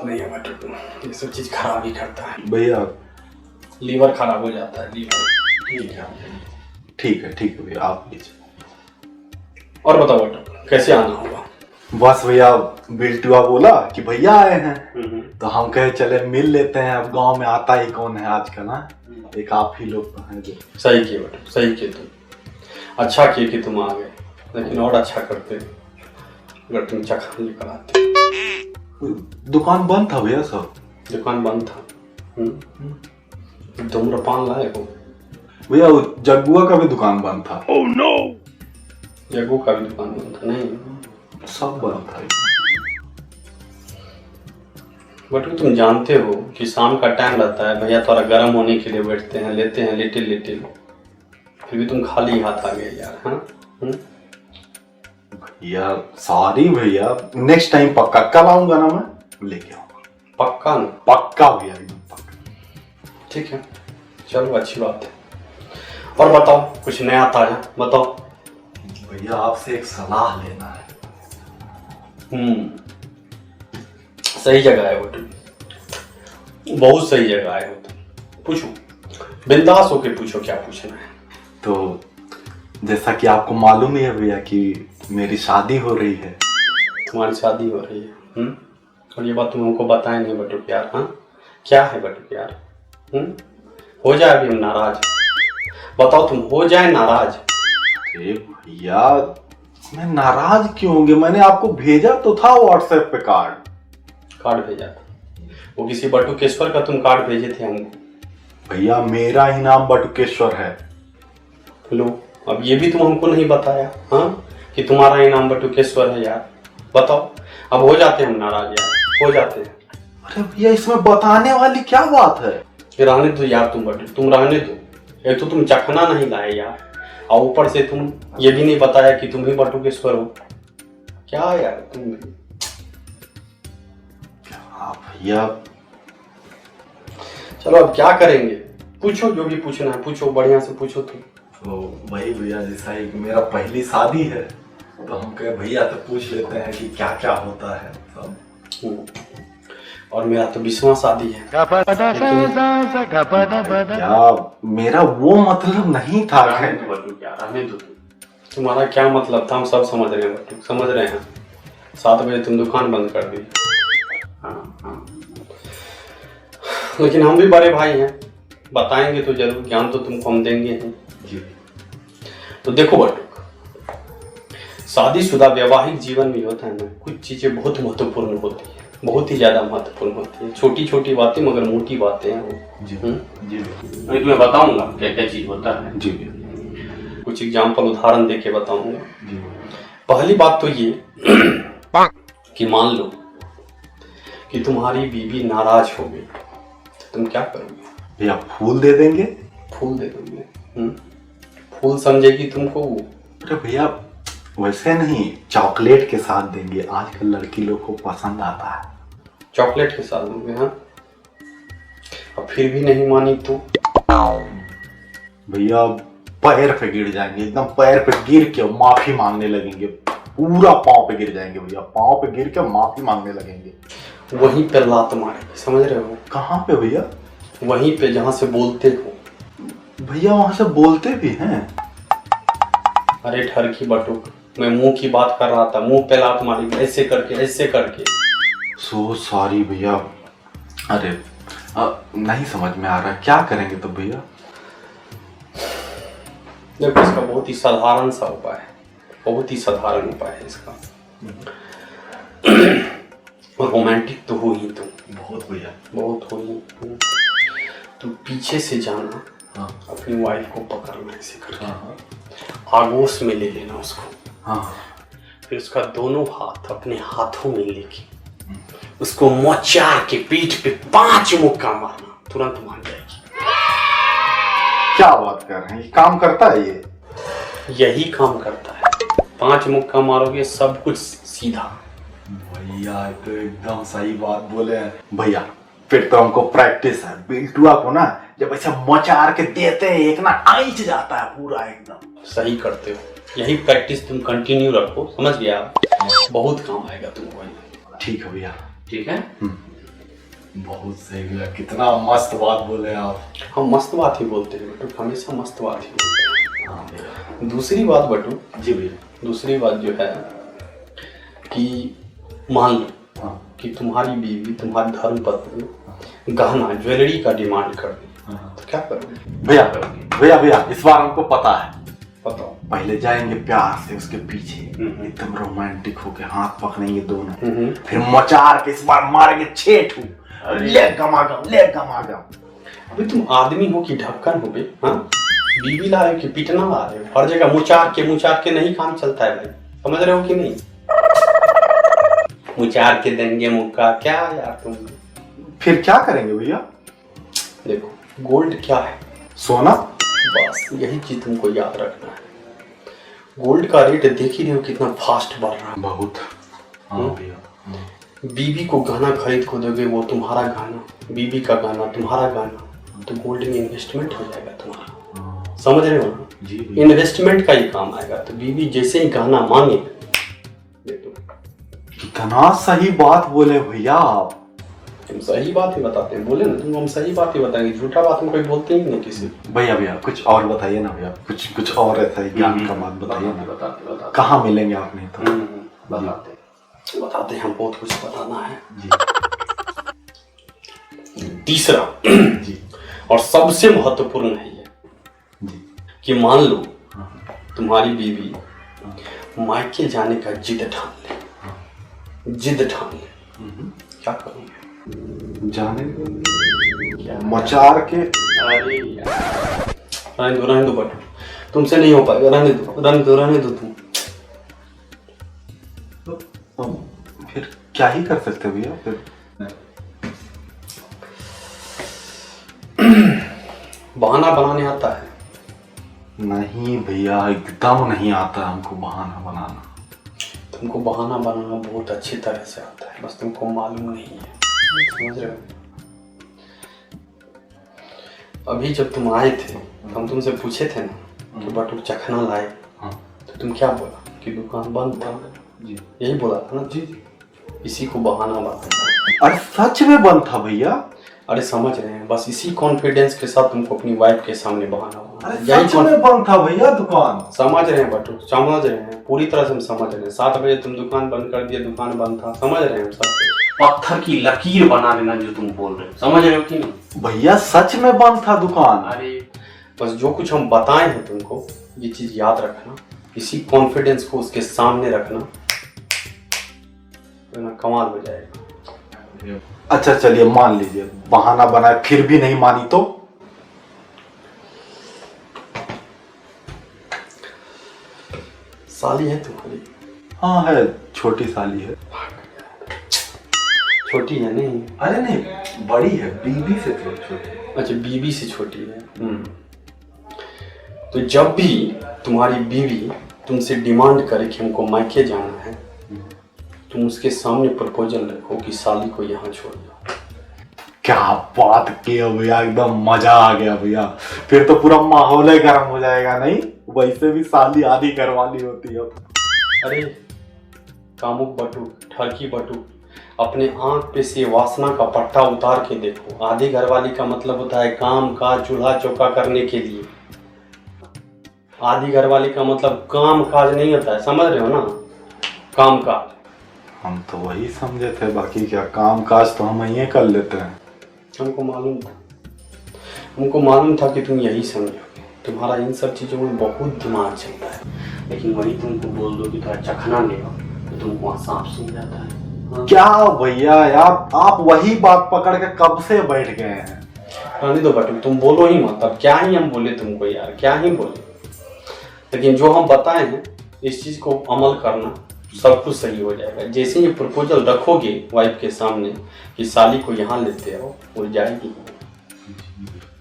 बात नहीं है बट ये सब चीज खराब ही करता है भैया। लीवर खराब हो जाता है लीवर। ठीक है भैया आप लीजिए। और बताओ बट कैसे आना होगा? बस भैया बिल्टुआ बोला कि भैया आए हैं तो हम कहे चले मिल लेते हैं। अब गांव में आता ही कौन है आजकल ना, एक आप ही लोग तो हैं जो। सही किए बट सही किए तुम, अच्छा किए कि तुम आ गए, लेकिन और अच्छा करते अगर तुम चखा लेकर आते। दुकान बंद था भैया सब। दुकान बंद था। धूम्रपान लाए हो? भैया जग्गुआ का भी दुकान बंद था। Oh no. जग्गू का भी दुकान बंद था? नहीं सब बंद था। बट तुम जानते हो कि शाम का टाइम रहता है, भैया थोड़ा गर्म होने के लिए बैठते हैं, लेते हैं लिटिल, फिर भी तुम खाली हाथ आ गए यार। हाँ भैया सॉरी भैया, नेक्स्ट टाइम पक्का कल आऊंगा ना मैं लेके आऊंगा। पक्का ना? पक्का भैया एकदम पक्का। ठीक है चलो अच्छी बात है। और बताओ कुछ नया ताजा बताओ। भैया आपसे एक सलाह लेना है। सही जगह है वो तुम, बहुत सही जगह है वो तुम। पूछो बिंदास होके पूछो क्या पूछना है। तो जैसा कि आपको मालूम ही है भैया कि मेरी शादी हो रही है। तुम्हारी शादी हो रही है? और ये बात तुम हमको बताए नहीं बटू प्यार। हाँ क्या है बटू प्यार? हो जाए अभी हम नाराज? बताओ तुम हो जाए नाराज? अरे भैया मैं नाराज क्यों होंगे, मैंने आपको भेजा तो था व्हाट्सएप पे कार्ड भेजा था? वो किसी बटुकेश्वर का तुम कार्ड भेजे थे हमको। भैया मेरा ही नाम बटुकेश्वर है। लो अब ये भी तुम हमको नहीं बताया हाँ कि तुम्हारा ही नाम बटुकेश्वर है यार। बताओ अब हो जाते हैं हम नाराज यार, हो जाते हैं। अरे भैया इसमें बताने वाली क्या बात है? रहने दो यार तुम बटू, तुम रहने दो। एक तो तुम चखना नहीं लाए यार, और ऊपर से तुम ये भी नहीं बताया कि तुम ही बटुकेश्वर हो। क्या यार तुम भी। भैया चलो अब क्या करेंगे, पूछो जो भी पूछना है पूछो, बढ़िया से पूछो तुम। तो वही भैया जैसा ही मेरा पहली शादी है तो हम कहे भैया तो पूछ लेते हैं कि क्या क्या होता है सब। और मेरा तो 20वां शादी है। क्या मेरा वो मतलब नहीं था। रहने दो तुम्हारा क्या मतलब था हम सब समझ रहे हैं बच्चों, समझ रहे हैं। 7 बजे तुम दुकान बंद कर दी। हाँ लेकिन हम भी बड़े भाई हैं, बताएंगे तो जरूर, ज्ञान तो तुमको हम देंगे ही। तो देखो बटुक, शादीशुदा वैवाहिक जीवन में होता है ना, कुछ चीजें बहुत महत्वपूर्ण होती है, बहुत ही ज्यादा महत्वपूर्ण होती है। छोटी छोटी बातें मगर मोटी बातें हैं वो। जी मैं तुम्हें बताऊंगा क्या क्या चीज होता है। जी कुछ एग्जाम्पल उदाहरण देके बताऊंगा। पहली बात तो ये कि मान लो कि तुम्हारी बीवी नाराज हो गई तो तुम क्या करोगे? भैया फूल दे देंगे। फूल दे दोगे? फूल समझेगी तुमको वो? अरे भैया वैसे नहीं, चॉकलेट के साथ देंगे, आजकल लड़की लोग को पसंद आता है। चॉकलेट के साथ दोगे? हाँ अब फिर भी नहीं मानी तो? भैया पैर पे गिर जाएंगे, एकदम पैर पे गिर के माफी मांगने लगेंगे, पूरा पाँव पे गिर जाएंगे भैया, पाँव पे गिर के माफी मांगने लगेंगे। वहीं पे लात मारेंगे, समझ रहे हो? कहाँ पे भैया? वहीं पे जहाँ से बोलते हो। भैया वहां से बोलते भी हैं? अरे ठरकी बटुक, मैं मुंह की बात कर रहा था, मुंह पे लात मारेंगे ऐसे करके ऐसे करके। सो सॉरी भैया। अरे नहीं समझ में आ रहा क्या करेंगे तो भैया? देखो इसका बहुत ही साधारण सा उपाय है, बहुत ही साधारण उपाय है इसका। रोमांटिक तो हो ही तुम, बहुत भैया बहुत हो ही। तो पीछे से जाना, हाँ। अपनी वाइफ को पकड़ना ऐसे करके, आगोश में ले लेना उसको। हाँ। फिर उसका दोनों हाथ अपने हाथों में लेके उसको मोचार के पीठ पे 5 मुक्का मारना, तुरंत मान जाएगी। क्या बात कर रहे हैं, काम करता है ये? यही काम करता है, 5 मुक्का मारोगे सब कुछ सीधा। भैया तो एकदम सही बात बोले हैं भैया। फिर तो हमको प्रैक्टिस है, बिल्टुआ को ना जब ऐसे मचार के देते हैं एक ना आइच जाता है पूरा एकदम। सही करते हो, यही प्रैक्टिस तुम कंटिन्यू रखो, समझ गया? बहुत काम आएगा तुमको। ठीक है भैया। ठीक है। बहुत सही भैया, कितना मस्त बात बोले आप। हम मस्त बात ही बोलते हैं बटू, हमेशा मस्त बात ही बोलते हाँ भैया। हैं। दूसरी बात बटू, जी भैया। दूसरी बात जो है कि मान लो हाँ। कि तुम्हारी बीवी, तुम्हारी धर्म पत्नी गहना ज्वेलरी का डिमांड कर दी, तो क्या करोगे? भैया भैया भैया इस बार हमको पता है। बताओ। पहले जाएंगे प्यार से उसके पीछे, एकदम रोमांटिक होके हाथ पकड़ेंगे दोनों, फिर मचार के इस बार मारेंगे 6 ठू, ले गमागम ले गमागम। अबे तुम आदमी हो कि ढक्कन हो बे? हाँ, बीवी ला रहे हो कि पिटना ला रहे हो? हर जगह मुचार के नहीं काम चलता है भाई, समझ रहे हो कि नहीं? मुचार के देंगे मुक्का क्या यार तुम। फिर क्या करेंगे भैया? देखो, गोल्ड क्या है? सोना। बस यही चीज तुमको याद रखना है। गोल्ड का रेट देख ही रहे हो कितना फास्ट बढ़ रहा है। बहुत। हाँ भैया। बीवी को गहना खरीद को दोगे, वो तुम्हारा गहना, बीवी का गहना तुम्हारा गहना, तो गोल्ड में इन्वेस्टमेंट हो जाएगा तुम्हारा, समझ रहे हो ना? जी। इन्वेस्टमेंट का ही काम आएगा। तो बीवी जैसे ही गहना मांगे, देखो कितना सही बात बोले भैया आप। हम सही बात ही बताते हैं, बोले ना तुम, हम सही बात ही बताएंगे, झूठा बात हम कोई बोलते ही नहीं किसी। भैया भैया कुछ और बताइए ना भैया, कुछ और ऐसा ही ज्ञान का बात बताइए ना। बताते कहाँ मिलेंगे आपने तो? बताते हैं, बहुत कुछ बताना है जी। तीसरा जी। और सबसे महत्वपूर्ण है ये जी। कि मान लो तुम्हारी बीवी मायके जाने का जिद ठान ले, क्या करोगे? जाने मचार के। अरे यार, रहने दो बट, तुमसे नहीं हो पाएगा, रहने दो तुम। तो फिर क्या ही कर सकते भैया फिर? बहाना बनाने आता है? नहीं भैया, एकदम नहीं आता हमको बहाना बनाना। तुमको बहाना बनाना बहुत अच्छी तरह से आता है, बस तुमको मालूम नहीं है, समझ रहे हो? अभी जब तुम आए थे, हम तुमसे पूछे थे ना कि बटुक चखना लाए, तो तुम क्या बोला कि दुकान बंद था? जी। यही बोला था ना? जी। इसी को बहाना बनाना। अरे सच में बंद था भैया? अरे समझ रहे हैं, बस इसी कॉन्फिडेंस के साथ तुमको अपनी वाइफ के सामने बहाना अरे यही सच में बंद था भैया दुकान? समझ रहे हैं बटू, समझ रहे हैं, पूरी तरह से हम समझ रहे हैं। 7 बजे तुम दुकान बंद कर दिया, दुकान बंद था, समझ रहे हैं हम सब। पत्थर की लकीर बना लेना जो तुम बोल रहे हो, समझ रहे हो कि नहीं? भैया सच में बंद था दुकान। अरे बस जो कुछ हम बताए हैं तुमको, ये चीज याद रखना, इसी कॉन्फिडेंस को उसके सामने रखना, तो ना कमाल हो जाएगा। अच्छा चलिए मान लीजिए बहाना बनाए फिर भी नहीं मानी तो? साली है तुम्हारी? हाँ है, छोटी साली है। छोटी है नहीं? अरे नहीं, बड़ी है, बीबी से थोड़ी छोटी। अच्छा, बीबी से छोटी है। तो जब भी तुम्हारी बीवी तुमसे डिमांड करे कि हमको मायके जाना है, तुम उसके सामने प्रपोजल रखो कि साली को यहाँ छोड़ दो। क्या बात किया भैया, एकदम मजा आ गया भैया। फिर तो पूरा माहौल ही गर्म हो जाएगा। नहीं वैसे भी साली आधी घरवाली होती है। अरे कामुक बटू, ठरकी बटू, अपने आंख पे से वासना का पट्टा उतार के देखो। आधी घरवाली का मतलब होता है काम काज चूल्हा चौका करने के लिए। आधी घरवाली का मतलब काम काज नहीं होता है, समझ रहे हो ना? काम काज। हम तो वही समझे थे, बाकी क्या काम काज तो हम यही कर लेते हैं। हमको मालूम था कि तुम यही समझोगे। तुम्हारा इन सब चीज़ों में बहुत दिमाग चलता है, लेकिन वही तुमको बोल दो कि थोड़ा चखना ले तो तुमको वहाँ सांप सूंघ जाता है। हाँ? क्या भैया यार, आप वही बात पकड़ के कब से बैठ गए हैं। रहने दो बटू, तुम बोलो ही मत। अब क्या ही हम बोले तुमको यार, क्या ही बोले। लेकिन जो हम बताए हैं, इस चीज़ को अमल करना, सब कुछ सही हो जाएगा। जैसे ये प्रपोजल रखोगे वाइफ के सामने कि साली को यहाँ लेते हो, वो जाएगी।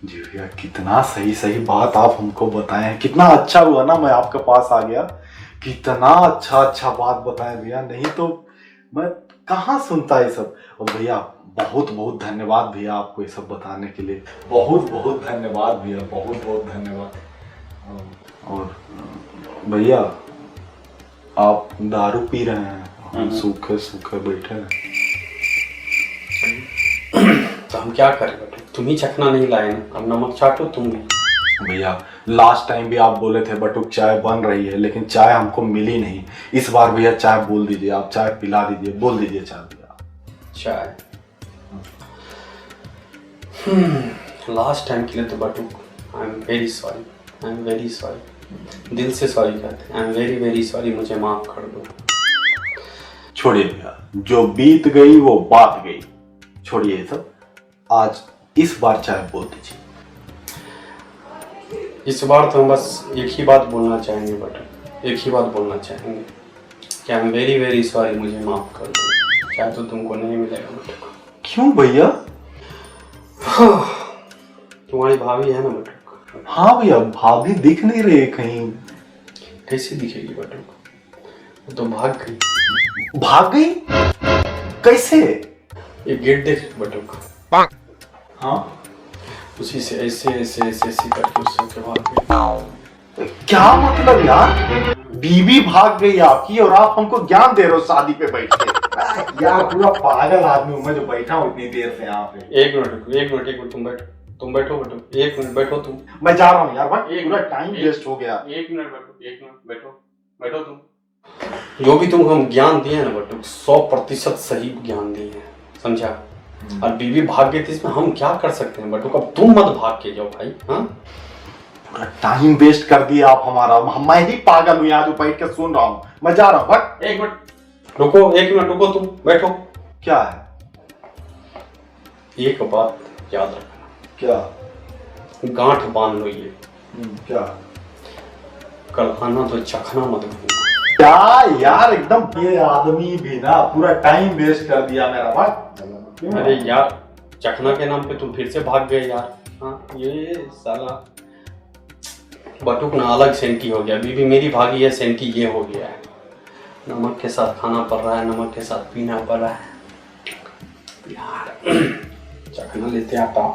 जी भैया, कितना सही सही बात आप हमको बताए हैं। कितना अच्छा हुआ ना मैं आपके पास आ गया। कितना अच्छा बात बताए भैया, नहीं तो मैं कहाँ सुनता ये सब। और भैया बहुत बहुत धन्यवाद भैया आपको ये सब बताने के लिए। बहुत बहुत धन्यवाद भैया, बहुत बहुत धन्यवाद। और भैया आप दारू पी रहे हैं, हम सूखे सूखे बैठे हैं। हम क्या करें बटुक, तुम ही चखना नहीं लाए ना, अब नमक चाटो तुम भी। भैया लास्ट टाइम भी आप बोले थे बटुक चाय बन रही है, लेकिन चाय हमको मिली नहीं। इस बार भैया चाय बोल दीजिए, आप चाय पिला दीजिए, बोल दीजिए चाय भैया। चाय लास्ट टाइम के लिए तो Batuk I am very sorry, I am very sorry, दिल से सॉरी कहते हैं, I am very very sorry, मुझे माफ कर दो। छोड़िए भैया, जो बीत गई वो बात गई, छोड़िए सब। आज इस बार चाय बोल दीजिए। इस बार तो हम बस एक ही बात बोलना चाहेंगे बटुक, एक ही बात बोलना चाहेंगे कि आई एम वेरी वेरी सॉरी, मुझे माफ कर दो। चाहे तो तुमको नहीं मिलेगा बटुक। क्यों भैया? तुम्हारी भाभी है ना बटुक? हाँ भैया, भाभी दिख नहीं रही कहीं। कैसे दिखेगी बटुक, वो तो भाग गई। भाग गई? कैसे? ये गेट देख बटुक। हाँ, उसी से ऐसे ऐसे ऐसे ऐसे करके उससे के भाग गई। क्या मतलब यार? बीवी भाग गई आपकी और आप हमको ज्ञान दे रहे हो शादी पे बैठ के? यार पूरा पागल आदमी हूं मैं जो बैठा हूँ इतनी देर से यहाँ पे। एक मिनट एक मिनट एक मिनट, तुम बैठो बटुक, एक मिनट बैठो तुम। मैं जा रहा हूँ यार, भाई पूरा टाइम वेस्ट हो गया। एक मिनट बटुक, एक मिनट बैठो, बैठो तुम। जो भी तुमको हम ज्ञान दिए ना बटुक, 100% सही ज्ञान दिए हैं, समझा? और बीवी भाग गई थी, इसमें हम क्या कर सकते हैं बटुक? अब तुम मत भाग के जाओ भाई। हाँ, पूरा टाइम वेस्ट कर दिया आप हमारा। मैं ही पागल हूँ यहाँ जो बैठ के सुन रहा हूँ। मैं जा रहा हूँ, बट एक मिनट रुको, एक मिनट रुको, तुम बैठो। क्या है? एक बात याद रखना, क्या? गांठ बांध लो ये, क्या? कल आना तो चखना मत भूलना। क्या यार, एकदम ये आदमी भी ना पूरा टाइम वेस्ट कर दिया मेरा। बट अरे यार, चखना के नाम पे तुम फिर से भाग गए यार। हाँ, ये साला बटुक ना अलग सेंटी हो गया, बीवी मेरी भागी है, सेंटी ये हो गया है। नमक के साथ खाना पड़ रहा है, नमक के साथ पीना पड़ रहा है यार। चखना लेते आता।